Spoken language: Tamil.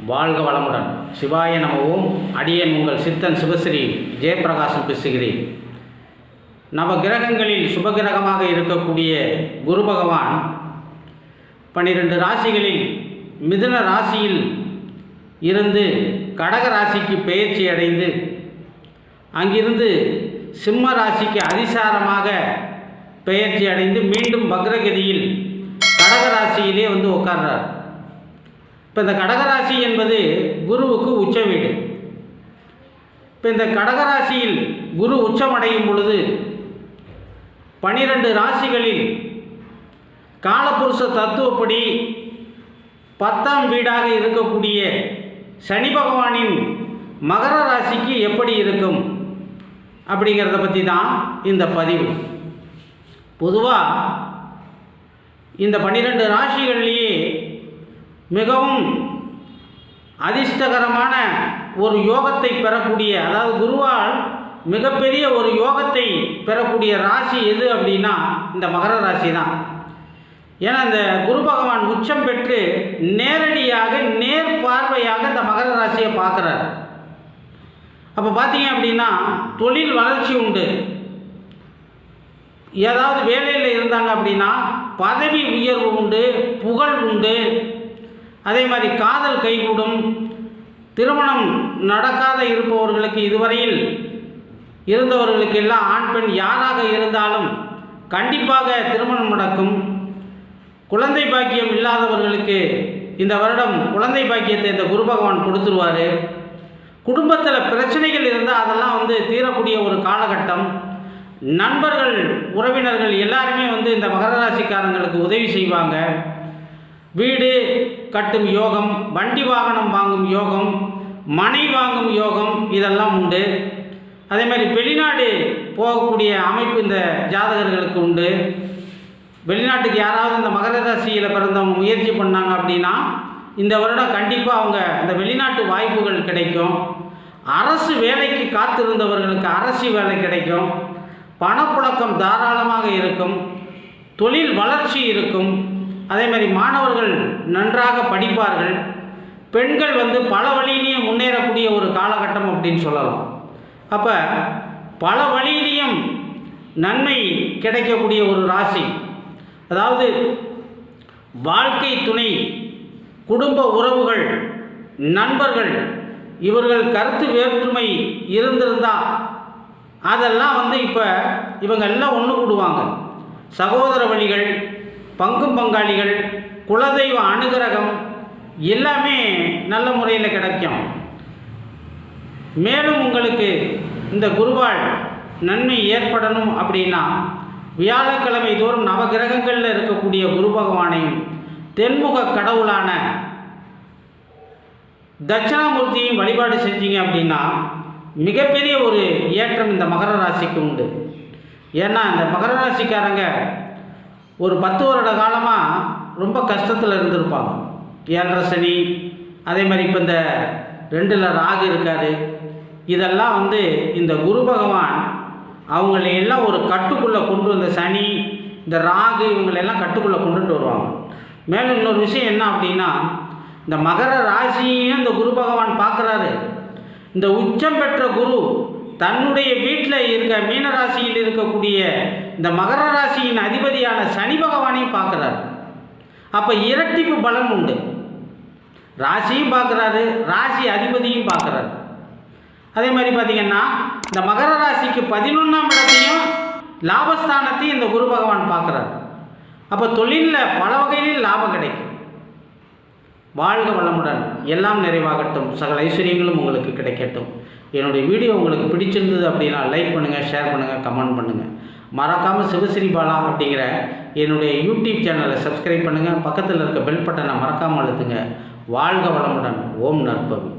வாழ்க வளமுடன். சிவாய நம ஓம். அடியேன் உங்கள் சித்தன் சிவஸ்ரீ ஜெயப்பிரகாசம் பேசுகிறேன். நவ கிரகங்களில் சுபகிரகமாக இருக்கக்கூடிய குரு பகவான் 12 ராசிகளில் மிதுன ராசியில் இருந்து கடக ராசிக்கு பெயர்ச்சி அடைந்து அங்கிருந்து சிம்ம ராசிக்கு அதிசாரமாக பெயர்ச்சி அடைந்து மீண்டும் வக்ரகதியில் கடக ராசியிலே வந்து உட்கார்றார். இப்போ இந்த கடகராசி என்பது குருவுக்கு உச்ச வீடு. இப்போ இந்த கடகராசியில் குரு உச்சமடையும் பொழுது 12 ராசிகளில் காலபுருஷ தத்துவப்படி 10ஆம் வீடாக இருக்கக்கூடிய சனி பகவானின் மகர ராசிக்கு எப்படி இருக்கும் அப்படிங்கிறத பற்றி தான் இந்த பதிவு. பொதுவாக இந்த 12 ராசிகள்லேயே மிகவும் அதிர்ஷ்டகரமான ஒரு யோகத்தை பெறக்கூடிய, அதாவது குருவால் மிகப்பெரிய ஒரு யோகத்தை பெறக்கூடிய ராசி எது அப்படின்னா இந்த மகர ராசி தான். ஏன்னா இந்த குரு பகவான் உச்சம் பெற்று நேரடியாக நேர் பார்வையாக இந்த மகர ராசியை பார்க்குறார். அப்போ பார்த்தீங்க அப்படின்னா தொழில் வளர்ச்சி உண்டு. ஏதாவது வேலையில் இருந்தாங்க அப்படின்னா பதவி உயர்வு உண்டு, புகழ் உண்டு. அதே மாதிரி காதல் கைகூடும். திருமணம் நடக்காத இருப்பவர்களுக்கு, இதுவரையில் இருந்தவர்களுக்கு எல்லாம் ஆண் பெண் யாராக இருந்தாலும் கண்டிப்பாக திருமணம் நடக்கும். குழந்தை பாக்கியம் இல்லாதவர்களுக்கு இந்த வருடம் குழந்தை பாக்கியத்தை இந்த குரு பகவான் கொடுத்துருவார். குடும்பத்தில் பிரச்சனைகள் இருந்தால் அதெல்லாம் வந்து தீரக்கூடிய ஒரு காலகட்டம். நண்பர்கள் உறவினர்கள் எல்லாருமே வந்து இந்த மகர ராசிக்காரங்களுக்கு உதவி செய்வாங்க. வீடு கட்டும் யோகம், வண்டி வாகனம் வாங்கும் யோகம், மனை வாங்கும் யோகம் இதெல்லாம் உண்டு. அதே மாதிரி வெளிநாடு போகக்கூடிய அமைப்பு இந்த ஜாதகர்களுக்கு உண்டு. வெளிநாட்டுக்கு யாராவது இந்த மகர ராசியில் பிறந்தவங்க முயற்சி பண்ணாங்க அப்படின்னா இந்த வருடம் கண்டிப்பாக அவங்க இந்த வெளிநாட்டு வாய்ப்புகள் கிடைக்கும். அரசு வேலைக்கு காத்திருந்தவர்களுக்கு அரசு வேலை கிடைக்கும். பணப்புழக்கம் தாராளமாக இருக்கும். தொழில் வளர்ச்சி இருக்கும். அதே மாதிரி மாணவர்கள் நன்றாக படிப்பார்கள். பெண்கள் வந்து பல வழியிலையும் முன்னேறக்கூடிய ஒரு காலகட்டம் அப்படின்னு சொல்லலாம். அப்போ பல வழியிலையும் நன்மை கிடைக்கக்கூடிய ஒரு ராசி. அதாவது வாழ்க்கை துணை, குடும்ப உறவுகள், நண்பர்கள் இவர்கள் கருத்து வேற்றுமை இருந்திருந்தால் அதெல்லாம் வந்து இப்போ இவங்க எல்லாம் ஒன்று கூடுவாங்க. சகோதர வழிகள், பங்கும் பங்காளிகள், குலதெய்வ அனுகிரகம் எல்லாமே நல்ல முறையில் கிடைக்கும். மேலும் உங்களுக்கு இந்த குருவால் நன்மை ஏற்படணும் அப்படின்னா வியாழக்கிழமை தோறும் நவகிரகங்களில் இருக்கக்கூடிய குரு பகவானையும் தென்முக கடவுளான தட்சிணாமூர்த்தியையும் வழிபாடு செஞ்சீங்க அப்படின்னா மிகப்பெரிய ஒரு ஏற்றம் இந்த மகர ராசிக்கு உண்டு. ஏன்னா இந்த மகர ராசிக்காரங்க ஒரு 10 வருட காலமாக ரொம்ப கஷ்டத்தில் இருந்திருப்பாங்க. 7.5 சனி, அதே மாதிரி இப்போ இந்த 2ல் ராகு இருக்கார். இதெல்லாம் வந்து இந்த குரு பகவான் அவங்களையெல்லாம் ஒரு கட்டுக்குள்ளே கொண்டு வந்த சனி, இந்த ராகு இவங்களெல்லாம் கட்டுக்குள்ளே கொண்டுட்டு வருவாங்க. மேலும் இன்னொரு விஷயம் என்ன அப்படின்னா இந்த மகர ராசியையும் இந்த குரு பகவான் பார்க்குறாரு. இந்த உச்சம் பெற்ற குரு தன்னுடைய வீட்டில் இருக்க மீன ராசியில் இருக்கக்கூடிய இந்த மகர ராசியின் அதிபதியான சனி பகவானையும் பார்க்குறாரு. அப்போ இரட்டிப்பு பலம் உண்டு. ராசியும் பார்க்குறாரு, ராசி அதிபதியும் பார்க்குறாரு. அதே மாதிரி பார்த்திங்கன்னா இந்த மகர ராசிக்கு 11ஆம் இடத்தையும் லாபஸ்தானத்தையும் இந்த குரு பகவான் பார்க்குறாரு. அப்போ தொழிலில் பல வகையில் லாபம் கிடைக்கும். வாழ்க வளமுடன். எல்லாம் நிறைவாகட்டும். சகல ஐஸ்வர்யங்களும் உங்களுக்கு கிடைக்கட்டும். என்னுடைய வீடியோ உங்களுக்கு பிடிச்சிருந்தது அப்படின்னா லைக் பண்ணுங்கள், ஷேர் பண்ணுங்கள், கமெண்ட் பண்ணுங்கள். மறக்காமல் சிவஸ்ரீ பாலா அப்படிங்கிற என்னுடைய யூடியூப் சேனலை சப்ஸ்கிரைப் பண்ணுங்கள். பக்கத்தில் இருக்க பெல் பட்டனை மறக்காமல் அழுத்துங்க. வாழ்க வளமுடன். ஓம் நற்பவி.